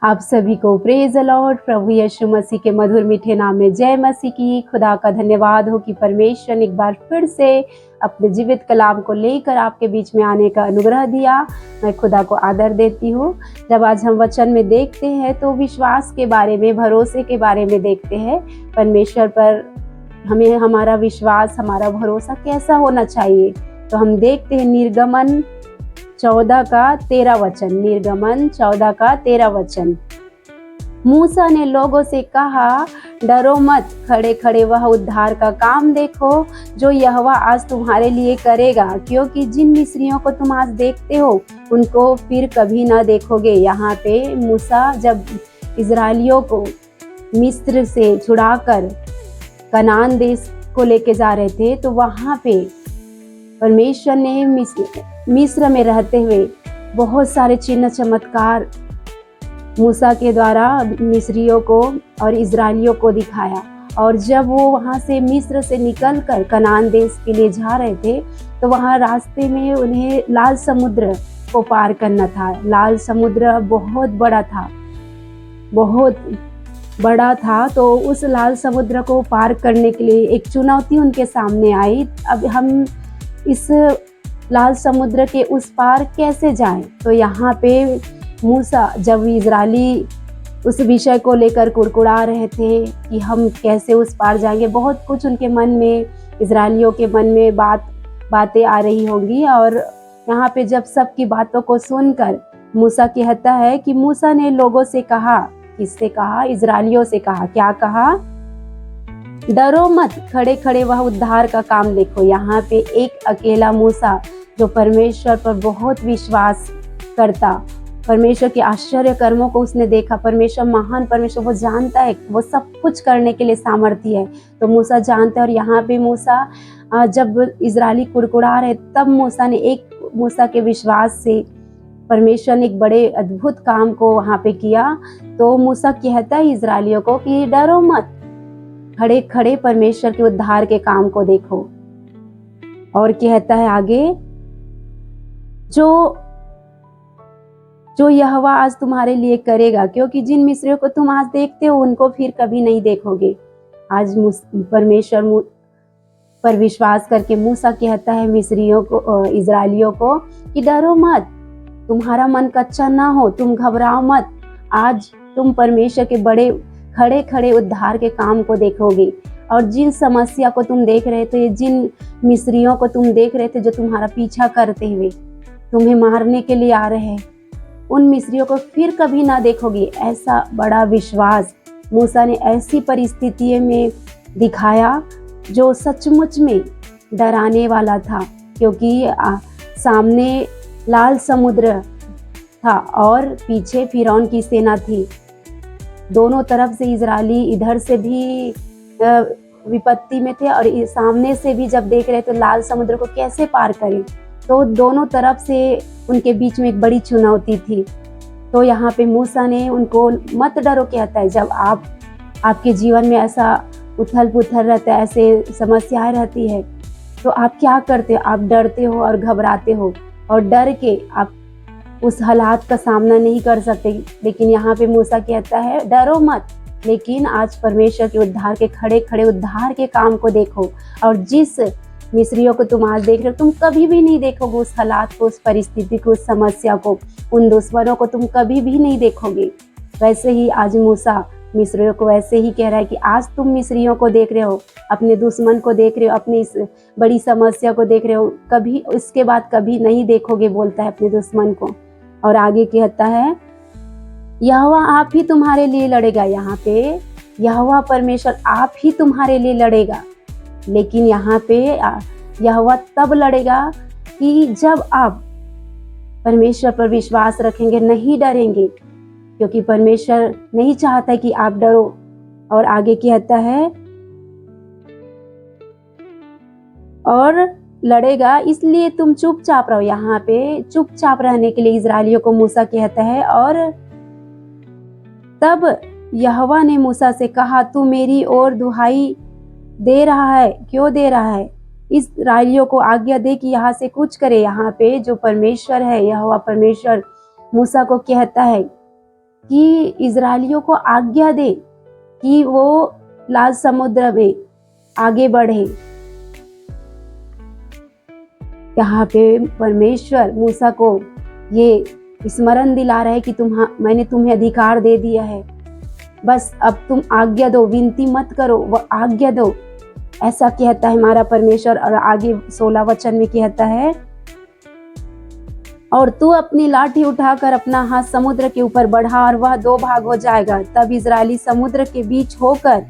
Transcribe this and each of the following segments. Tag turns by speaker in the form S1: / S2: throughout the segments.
S1: आप सभी को प्रेज द लॉर्ड। प्रभु यीशु मसीह के मधुर मीठे नाम में जय मसीह की। खुदा का धन्यवाद हो कि परमेश्वर ने एक बार फिर से अपने जीवित कलाम को लेकर आपके बीच में आने का अनुग्रह दिया। मैं खुदा को आदर देती हूँ। जब आज हम वचन में देखते हैं तो विश्वास के बारे में, भरोसे के बारे में देखते हैं। परमेश्वर पर हमें हमारा विश्वास, हमारा भरोसा कैसा होना चाहिए। तो हम देखते हैं निर्गमन 14 का 13 वचन। निर्गमन 14 का 13 वचन। मूसा ने लोगों से कहा, डरो मत, खड़े खड़े वह उद्धार का काम देखो जो यहोवा आज तुम्हारे लिए करेगा, क्योंकि जिन मिस्रियों को तुम आज देखते हो उनको फिर कभी ना देखोगे। यहाँ पे मूसा जब इजरायलियों को मिस्र से छुड़ाकर कनान देश को लेके जा रहे थे, तो वहाँ पे परमेश्वर ने मिस्र में रहते हुए बहुत सारे चिन्ह चमत्कार मूसा के द्वारा मिस्रियों को और इजरायलियों को दिखाया। और जब वो वहाँ से मिस्र से निकलकर कनान देश के लिए जा रहे थे, तो वहाँ रास्ते में उन्हें लाल समुद्र को पार करना था। लाल समुद्र बहुत बड़ा था, बहुत बड़ा था। तो उस लाल समुद्र को पार करने के लिए एक चुनौती उनके सामने आई। अब हम इस लाल समुद्र के उस पार कैसे जाएं? तो यहाँ पे मूसा, जब इजरायली उस विषय को लेकर कुड़कुड़ा रहे थे कि हम कैसे उस पार जाएंगे, बहुत कुछ उनके मन में, इजरायलियों के मन में बातें आ रही होंगी। और यहाँ पे जब सबकी बातों को सुनकर मूसा कहता है कि मूसा ने लोगों से कहा, किससे कहा? इजरायलियों से कहा। क्या कहा? डरो मत, खड़े खड़े वह उद्धार का काम देखो। यहाँ पे एक अकेला मूसा जो परमेश्वर पर बहुत विश्वास करता, परमेश्वर के आश्चर्य कर्मों को उसने देखा। परमेश्वर महान परमेश्वर, वो जानता है, वो सब कुछ करने के लिए सामर्थ्य है। तो मूसा जानता है। और यहाँ पे मूसा जब इजरायली कुड़कुड़ा रहे, तब मूसा के विश्वास से परमेश्वर ने एक बड़े अद्भुत काम को वहाँ पे किया। तो मूसा कहता है इजरायलियों को कि डरो मत, खड़े खड़े परमेश्वर के उद्धार के काम को देखो। और कहता है आगे, जो यहोवा आज तुम्हारे लिए करेगा, क्योंकि जिन मिस्रियों को तुम आज देखते हो उनको फिर कभी नहीं देखोगे। आज परमेश्वर पर विश्वास करके मूसा कहता है मिस्रियों को, इजरायलियों को कि डरो मत, तुम्हारा मन कच्चा ना हो, तुम घबराओ मत। आज तुम परमेश्वर के बड़े खड़े खड़े उद्धार के काम को देखोगे। और जिन समस्या को तुम देख रहे थे, जिन मिस्रियों को तुम देख रहे थे जो तुम्हारा पीछा करते हुए तुम्हें मारने के लिए आ रहे हैं, उन मिस्रियों को फिर कभी ना देखोगे। ऐसा बड़ा विश्वास मूसा ने ऐसी परिस्थितियों में दिखाया जो सचमुच में डराने वाला था, क्योंकि सामने लाल समुद्र था और पीछे फिरौन की सेना थी। दोनों तरफ से इजरायली इधर से भी विपत्ति में थे और सामने से भी जब देख रहे थे लाल समुद्र को कैसे पार करें। तो दोनों तरफ से उनके बीच में एक बड़ी चुनौती थी। तो यहाँ पे मूसा ने उनको मत डरो कहता है। जब आपके जीवन में ऐसा उथल पुथल रहता है, ऐसे समस्याएं रहती है, तो आप क्या करते हो? आप डरते हो और घबराते हो, और डर के आप उस हालात का सामना नहीं कर सकते। लेकिन यहाँ पे मूसा कहता है डरो मत, लेकिन आज परमेश्वर के उद्धार के खड़े खड़े उद्धार के काम को देखो। और जिस मिस्रियों को तुम आज देख रहे हो, तुम कभी भी नहीं देखोगे उस हालात को, उस परिस्थिति को, उस समस्या को, उन दुश्मनों को तुम कभी भी नहीं देखोगे। वैसे ही आज मूसा मिस्रियों को वैसे ही कह रहा है कि आज तुम मिस्रियों को देख रहे हो, अपने दुश्मन को देख रहे हो, अपनी इस बड़ी समस्या को देख रहे हो, कभी उसके बाद कभी नहीं देखोगे, बोलता है अपने दुश्मन को। और आगे कहता है यहोवा आप ही तुम्हारे लिए लड़ेगा। यहाँ पे यहोवा परमेश्वर आप ही तुम्हारे लिए लड़ेगा। लेकिन यहाँ पे यहोवा तब लड़ेगा कि जब आप परमेश्वर पर विश्वास रखेंगे, नहीं डरेंगे, क्योंकि परमेश्वर नहीं चाहता कि आप डरो। और आगे कहता है और लड़ेगा, इसलिए तुम चुपचाप रहो। यहाँ पे चुपचाप रहने के लिए इजरायलियों को मूसा कहता है। और तब यहोवा ने मूसा से कहा, तू मेरी ओर दुहाई दे रहा है, क्यों दे रहा है? इस्राएलियों को आज्ञा दे कि यहाँ से कुछ करे। यहाँ पे जो परमेश्वर है, यहोवा परमेश्वर मूसा को कहता है कि इजरायलियों को आज्ञा दे कि वो लाल समुद्र में आगे बढ़े। यहाँ पे परमेश्वर मूसा को ये स्मरण दिला रहा है कि मैंने तुम्हें अधिकार दे दिया है, बस अब तुम आज्ञा दो, विनती मत करो, वो आज्ञा दो। ऐसा कहता है हमारा परमेश्वर। और आगे 16 वचन में कहता है, और तू अपनी लाठी उठाकर अपना हाथ समुद्र के ऊपर बढ़ा और वह 2 भाग हो जाएगा। तब इजरायली समुद्र के बीच होकर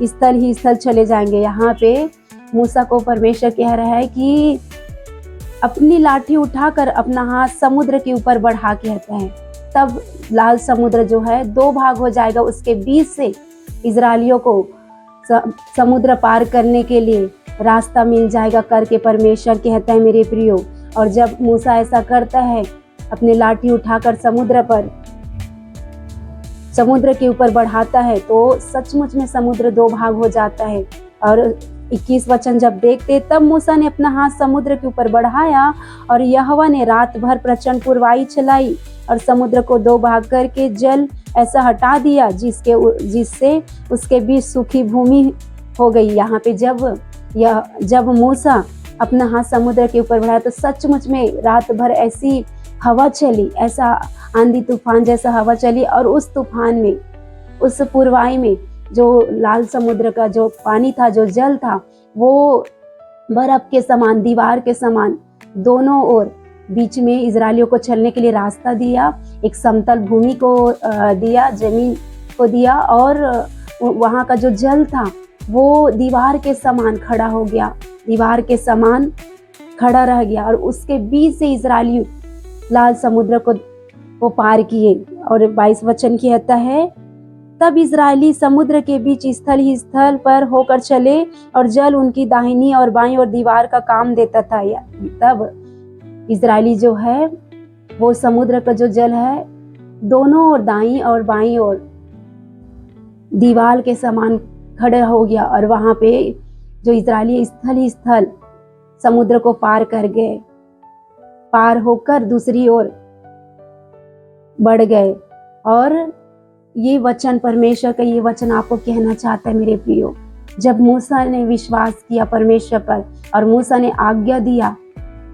S1: स्थल ही स्थल चले जाएंगे। यहाँ पे मूसा को परमेश्वर कह रहा है कि अपनी लाठी उठाकर अपना हाथ समुद्र के ऊपर बढ़ा कहता है, तब लाल समुद्र जो है 2 भाग हो जाएगा। उसके बीच से इजरायलियों को समुद्र पार करने के लिए रास्ता मिल जाएगा करके परमेश्वर कहता है मेरे प्रियो। और जब मूसा ऐसा करता है, अपनी लाठी उठाकर समुद्र के ऊपर बढ़ाता है, तो सचमुच में समुद्र 2 भाग हो जाता है। और 21 वचन जब देखते, तब मूसा ने अपना हाथ समुद्र के ऊपर बढ़ाया और यहोवा ने रात भर प्रचंड पुरवाई चलाई और समुद्र को 2 भाग करके जल ऐसा हटा दिया जिससे उसके बीच सूखी भूमि हो गई। यहाँ पे जब मूसा अपना हाथ समुद्र के ऊपर बढ़ाया तो सचमुच में रात भर ऐसी हवा चली, ऐसा आंधी तूफान जैसा हवा चली। और उस तूफान में, उस पुरवाई में जो लाल समुद्र का जो पानी था, जो जल था, वो बर्फ के समान, दीवार के समान दोनों ओर बीच में इजरायलियों को चलने के लिए रास्ता दिया। एक समतल भूमि को दिया, जमीन को दिया। और वहाँ का जो जल था वो दीवार के समान खड़ा हो गया, दीवार के समान खड़ा रह गया। और उसके बीच से इजरायली लाल समुद्र को पार किए। और 22 वचन कहता है, तब इजरायली समुद्र के बीच स्थल ही स्थल पर होकर चले और जल उनकी दाहिनी और बाईं और दीवार का काम देता था। तब इजरायली जो है वो समुद्र का जो जल है दोनों और दाईं और बाईं और दीवार के समान खड़ा हो गया। और वहां पे जो इजरायली स्थल ही स्थल समुद्र को पार कर गए, पार होकर दूसरी ओर बढ़ गए। और ये वचन, परमेश्वर का ये वचन आपको कहना चाहता है मेरे प्रियो। जब मूसा ने विश्वास किया परमेश्वर पर और मूसा ने आज्ञा दिया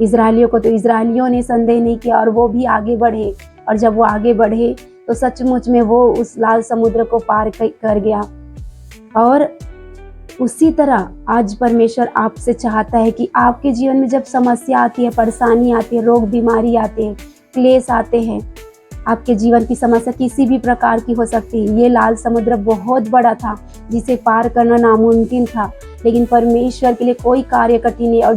S1: इजरायलियों को, तो इजरायलियों ने संदेह नहीं किया और वो भी आगे बढ़े। और जब वो आगे बढ़े तो सचमुच में वो उस लाल समुद्र को पार कर गया। और उसी तरह आज परमेश्वर आपसे चाहता है कि आपके जीवन में जब समस्या आती है, परेशानी आती है, रोग बीमारी आते हैं, क्लेश आते हैं, आपके जीवन की समस्या किसी भी प्रकार की हो सकती है। ये लाल समुद्र बहुत बड़ा था जिसे पार करना नामुमकिन था, लेकिन परमेश्वर के लिए कोई कार्य कठिन नहीं। और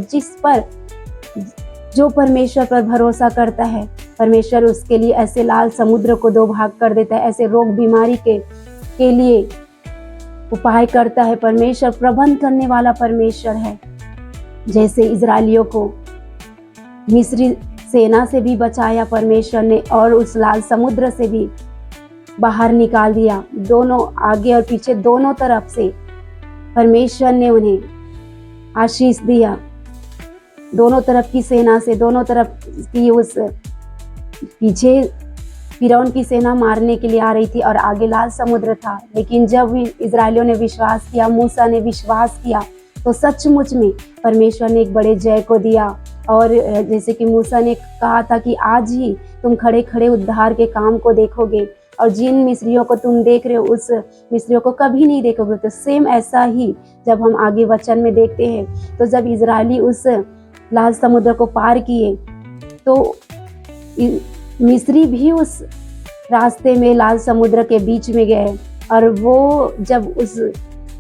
S1: जो परमेश्वर पर भरोसा करता है, परमेश्वर उसके लिए ऐसे लाल समुद्र को 2 भाग कर देता है। ऐसे रोग बीमारी के लिए उपाय करता है। परमेश्वर प्रबंध करने वाला परमेश्वर है। जैसे इजरायलियों को मिस्री सेना से भी बचाया परमेश्वर ने और उस लाल समुद्र से भी बाहर निकाल दिया। दोनों आगे और पीछे दोनों तरफ से परमेश्वर ने उन्हें आशीष दिया। दोनों तरफ की सेना से, दोनों तरफ की उस पीछे फिरौन की सेना मारने के लिए आ रही थी और आगे लाल समुद्र था। लेकिन जब इजरायलियों ने विश्वास किया, मूसा ने विश्वास किया, तो सचमुच में परमेश्वर ने एक बड़े जय को दिया। और जैसे कि मूसा ने कहा था कि आज ही तुम खड़े खड़े उद्धार के काम को देखोगे और जिन मिस्रियों को तुम देख रहे हो उस मिस्रियों को कभी नहीं देखोगे। तो सेम ऐसा ही जब हम आगे वचन में देखते हैं, तो जब इजरायली उस लाल समुद्र को पार किए तो मिस्री भी उस रास्ते में लाल समुद्र के बीच में गए। और वो जब उस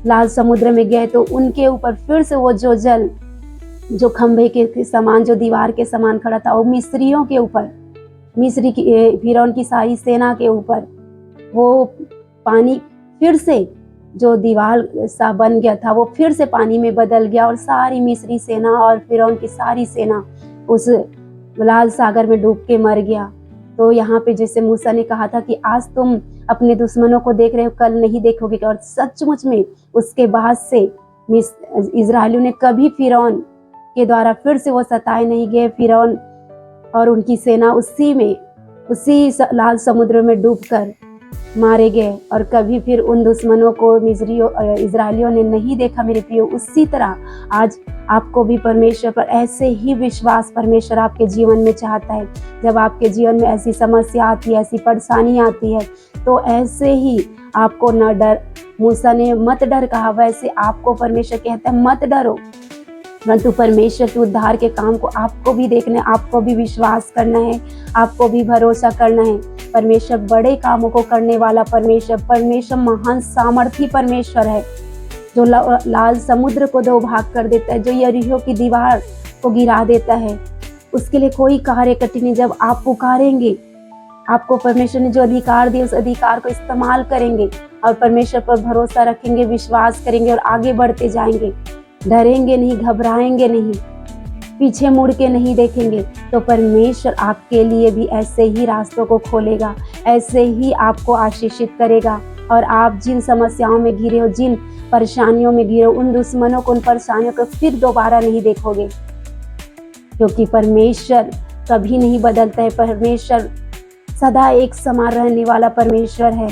S1: लाल समुद्र में गए तो उनके ऊपर फिर से वो जो जल, जो खंभे के समान, जो दीवार के समान खड़ा था, वो मिस्रियों के ऊपर, मिस्री की फिरौन की सारी सेना के ऊपर वो पानी फिर से जो दीवार सा बन गया था वो फिर से पानी में बदल गया और सारी मिस्री सेना और फिरौन की सारी सेना उस लाल सागर में डूब के मर गया। तो यहाँ पे जैसे मूसा ने कहा था कि आज तुम अपने दुश्मनों को देख रहे हो, कल नहीं देखोगे। और सचमुच में उसके बाद से इजरायलियों ने कभी फिरौन के द्वारा फिर से वो सताए नहीं गए। फिरौन और उनकी सेना उसी लाल समुद्र में डूबकर मारे गए और कभी फिर उन दुश्मनों को इजराइलियों ने नहीं देखा मेरे प्रियो, उसी तरह आज आपको भी परमेश्वर पर ऐसे ही विश्वास परमेश्वर आपके जीवन में चाहता है। जब आपके जीवन में ऐसी समस्या आती है, ऐसी परेशानी आती है, तो ऐसे ही आपको न डर, मूसा ने मत डर कहा, वैसे आपको परमेश्वर कहता है मत डरो, परंतु परमेश्वर के उद्धार के काम को आपको भी देखना है, आपको भी विश्वास करना है, आपको भी भरोसा करना है। परमेश्वर बड़े कामों को करने वाला परमेश्वर महान सामर्थी परमेश्वर है, जो लाल समुद्र को दो भाग कर देता है, जो यरीहो की दीवार को गिरा देता है। उसके लिए कोई कार्य कठिन नहीं। जब आप पुकारेंगे, आपको परमेश्वर ने जो अधिकार दिए उस अधिकार को इस्तेमाल करेंगे और परमेश्वर पर भरोसा रखेंगे, विश्वास करेंगे और आगे बढ़ते जाएंगे, डरेंगे नहीं, घबराएंगे नहीं, पीछे मुड़ के नहीं देखेंगे, तो परमेश्वर आपके लिए भी ऐसे ही रास्तों को खोलेगा, ऐसे ही आपको आशीषित करेगा। और आप जिन समस्याओं में घिरे हो, जिन परेशानियों में घिरे हो, उन दुश्मनों को, उन परेशानियों को फिर दोबारा नहीं देखोगे, क्योंकि परमेश्वर कभी नहीं बदलता है। परमेश्वर सदा एक समान रहने वाला परमेश्वर है।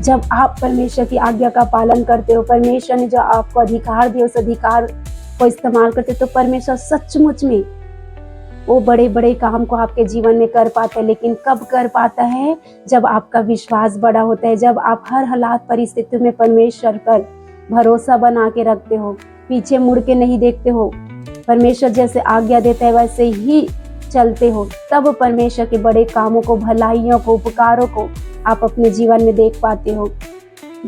S1: जब आप परमेश्वर की आज्ञा का पालन करते हो, परमेश्वर ने जो आपको अधिकार दिया उस अधिकार को इस्तेमाल करते हो, तो परमेश्वर सचमुच में वो बड़े बड़े काम को आपके जीवन में कर पाता है। लेकिन कब कर पाता है? जब आपका विश्वास बड़ा होता है, जब आप हर हालात परिस्थितियों में परमेश्वर पर भरोसा बना के रखते हो, पीछे मुड़ के नहीं देखते हो, परमेश्वर जैसे आज्ञा देता है वैसे ही चलते हो, तब परमेश्वर के बड़े कामों को, भलाइयों को, उपकारों को आप अपने जीवन में देख पाते हो।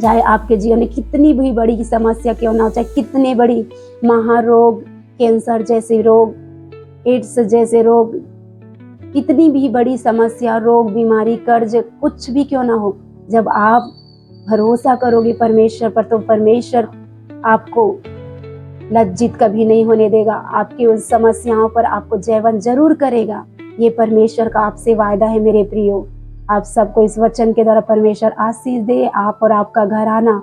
S1: चाहे आपके जीवन में कितनी भी बड़ी समस्या क्यों ना हो, चाहे कितने बड़ी महारोग, कैंसर जैसे रोग, एड्स जैसे रोग, कितनी भी बड़ी समस्या, रोग, बीमारी, कर्ज, कुछ भी क्यों ना हो, जब आप भरोसा करोगे परमेश्वर पर, तो परमेश्वर आपको लज्जित कभी नहीं होने देगा। आपकी उन समस्याओं पर आपको जयवंत जरूर करेगा। ये परमेश्वर का आपसे वायदा है मेरे प्रियो। आप सबको इस वचन के द्वारा परमेश्वर आशीष दे। आप और आपका घराना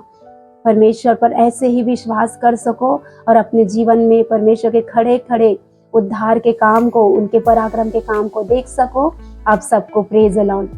S1: परमेश्वर पर ऐसे ही विश्वास कर सको और अपने जीवन में परमेश्वर के खड़े खड़े उद्धार के काम को, उनके पराक्रम के काम को देख सको। आप सबको प्रेज द लॉर्ड।